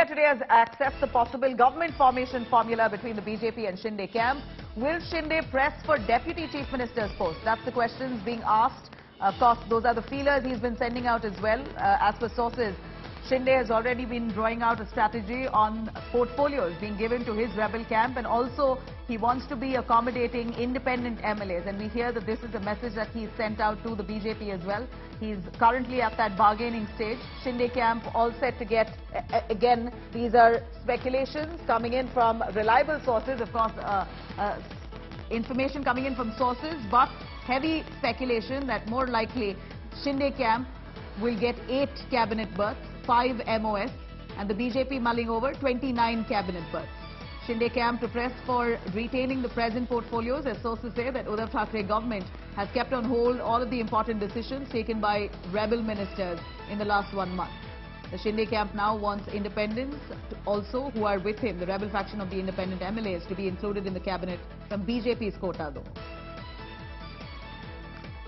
India today has accepts the possible government formation formula between the BJP and Shinde camp. Will Shinde press for deputy chief minister's post? That's the questions being asked. Of course, those are the feelers he's been sending out as well. As per sources, Shinde has already been drawing out a strategy on portfolios being given to his rebel camp, and also he wants to be accommodating independent MLAs, and we hear that this is a message that he's sent out to the BJP as well. He's currently at that bargaining stage. Shinde camp all set to get, again, these are speculations coming in from reliable sources, of course, information coming in from sources, but heavy speculation that more likely Shinde camp will get 8 cabinet berths, 5 MOS, and the BJP mulling over 29 cabinet berths. Shinde camp to press for retaining the present portfolios, as sources say that Uddhav Thackeray government has kept on hold all of the important decisions taken by rebel ministers in the last 1 month. The Shinde camp now wants independents also who are with him, the rebel faction of the independent MLAs, to be included in the cabinet from BJP's quota though.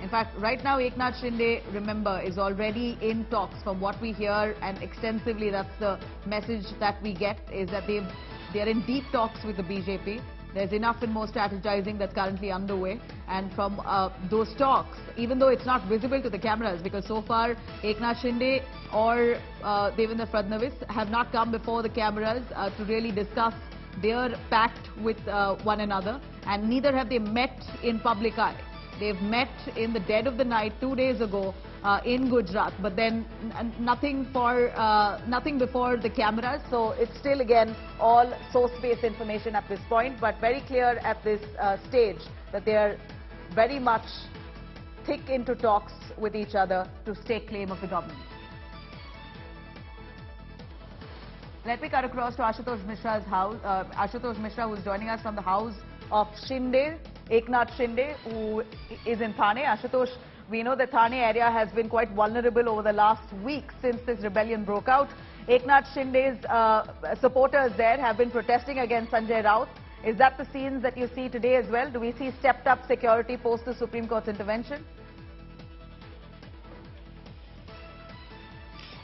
In fact, right now Eknath Shinde, remember, is already in talks. From what we hear, and extensively that's the message that we get, is that they're in deep talks with the BJP. There's enough and more strategizing that's currently underway. And from those talks, even though it's not visible to the cameras, because so far Eknath Shinde or Devendra Fadnavis have not come before the cameras to really discuss their pact with one another, and neither have they met in public eye. They've met in the dead of the night 2 days ago in Gujarat, but then nothing before the cameras. So it's still, again, all source-based information at this point, but very clear at this stage that they are very much thick into talks with each other to stake claim of the government. Let me cut across to Ashutosh Mishra's house. Ashutosh Mishra, who is joining us from the house of Shinde, Eknath Shinde, who is in Thane. Ashutosh, we know the Thane area has been quite vulnerable over the last week since this rebellion broke out. Eknath Shinde's supporters there have been protesting against Sanjay Raut. Is that the scenes that you see today as well? Do we see stepped up security post the Supreme Court's intervention?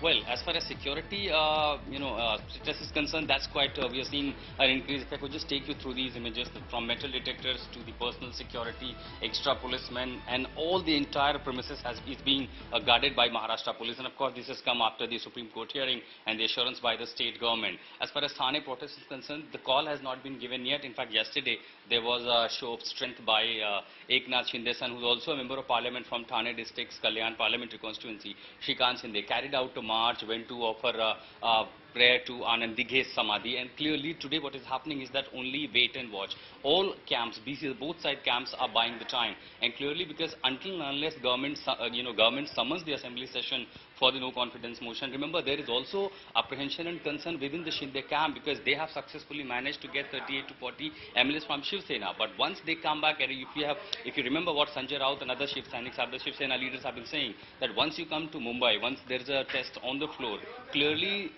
Well, as far as security, stress is concerned, that's quite, we are seeing an increase. If I could just take you through these images, from metal detectors to the personal security, extra policemen, and all the entire premises is being guarded by Maharashtra Police. And of course, this has come after the Supreme Court hearing and the assurance by the state government. As far as Thane protest is concerned, the call has not been given yet. In fact, yesterday, there was a show of strength by Eknath Shinde Sena, who is also a member of parliament from Thane district's Kalyan parliamentary constituency. Shrikant Shinde carried out a march, went to offer prayer to Anand Dighe's Samadhi, and clearly today what is happening is that only wait and watch. All camps, both side camps are buying the time, and clearly because until and unless government summons the assembly session for the no confidence motion. Remember, there is also apprehension and concern within the Shinde camp because they have successfully managed to get 38 to 40 MLAs from Shiv Sena. But once they come back, and if you remember what Sanjay Raut and other Shiv Sena leaders have been saying, that once you come to Mumbai, once there is a test on the floor, clearly,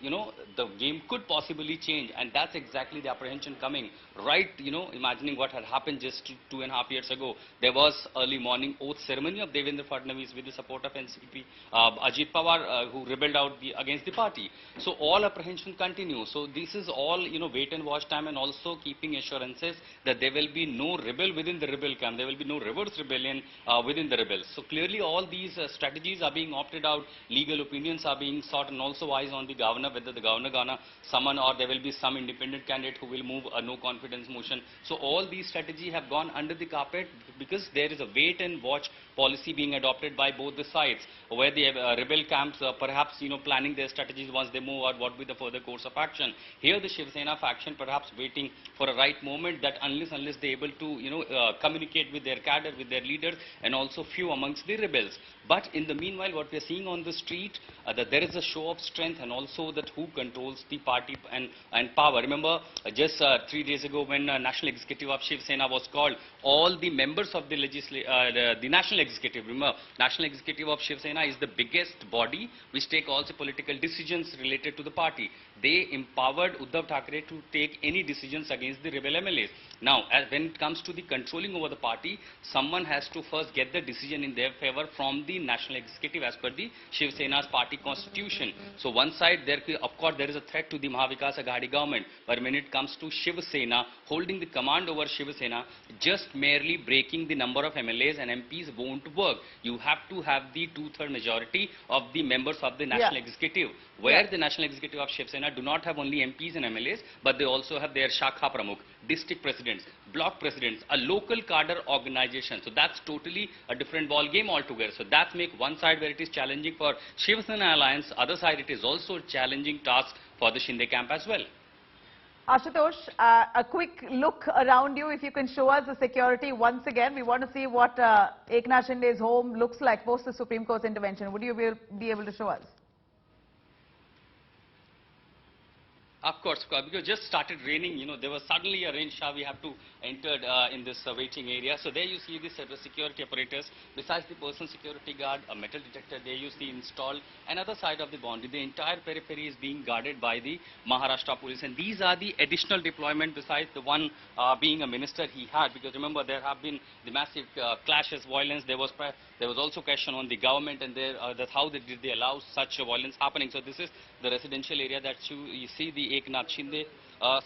the game could possibly change, and that's exactly the apprehension coming. Right, imagining what had happened just 2.5 years ago. There was early morning oath ceremony of Devendra Fadnavis with the support of NCP, Ajit Pawar, who rebelled out against the party. So all apprehension continues. So this is all, wait and watch time, and also keeping assurances that there will be no rebel within the rebel camp. There will be no reverse rebellion within the rebels. So clearly all these strategies are being opted out. Legal opinions are being sought, and also eyes on the governor, whether the governor gonna summon or there will be some independent candidate who will move a no confidence motion. So all these strategies have gone under the carpet because there is a wait and watch policy being adopted by both the sides, where the rebel camps perhaps planning their strategies once they move out, what will be the further course of action. Here the Shiv Sena faction perhaps waiting for a right moment, that unless they're able to communicate with their cadre, with their leaders, and also few amongst the rebels. But in the meanwhile, what we are seeing on the street, that there is a show of strength, and also that who controls the party and power. Remember, just 3 days ago when National Executive of Shiv Sena was called, all the members of the National Executive, remember, National Executive of Shiv Sena is the biggest body which take all the political decisions related to the party. they empowered Uddhav Thackeray to take any decisions against the rebel MLAs. Now, when it comes to the controlling over the party, someone has to first get the decision in their favor from the national executive as per the Shiv Sena's party constitution. So one side, of course, there is a threat to the Maha Vikas Aghadi government, but when it comes to Shiv Sena, holding the command over Shiv Sena, just merely breaking the number of MLAs and MPs won't work. You have to have the two-third majority of the members of the national executive, where the national executive of Shiv Sena do not have only MPs and MLAs, but they also have their Shakha Pramukh, district presidents, block presidents, a local cadre organization. So that's totally a different ball game altogether. So that makes one side where it is challenging for Shiv Sena alliance, other side it is also a challenging task for the Shinde camp as well. Ashutosh, a quick look around you, if you can show us the security once again. We want to see what Eknath Shinde's home looks like post the Supreme Court's intervention. Would you be able to show us? Of course, because it just started raining, there was suddenly a rain shower. We have to enter in this waiting area. So there you see the security apparatus. Besides the personal security guard, a metal detector there you see installed. Another side of the boundary, the entire periphery is being guarded by the Maharashtra police. And these are the additional deployment besides the one being a minister he had. Because remember, there have been the massive clashes, violence. There was also question on the government and that how did they allow such violence happening. So this is the residential area that you see the Eknathshinde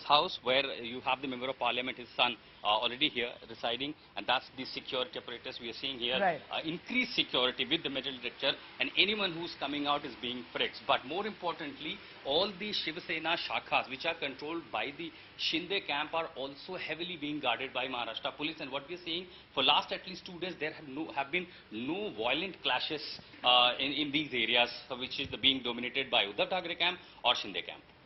house, where you have the member of parliament, his son, already here residing, and that's the security apparatus we are seeing here. Right. Increased security with the metal detector, and anyone who's coming out is being frisked. But more importantly, all the Shiv Sena shakhas which are controlled by the Shinde camp are also heavily being guarded by Maharashtra police. And what we are seeing for last at least 2 days, there have been no violent clashes in these areas, which is being dominated by Uddhav Thackeray camp or Shinde camp.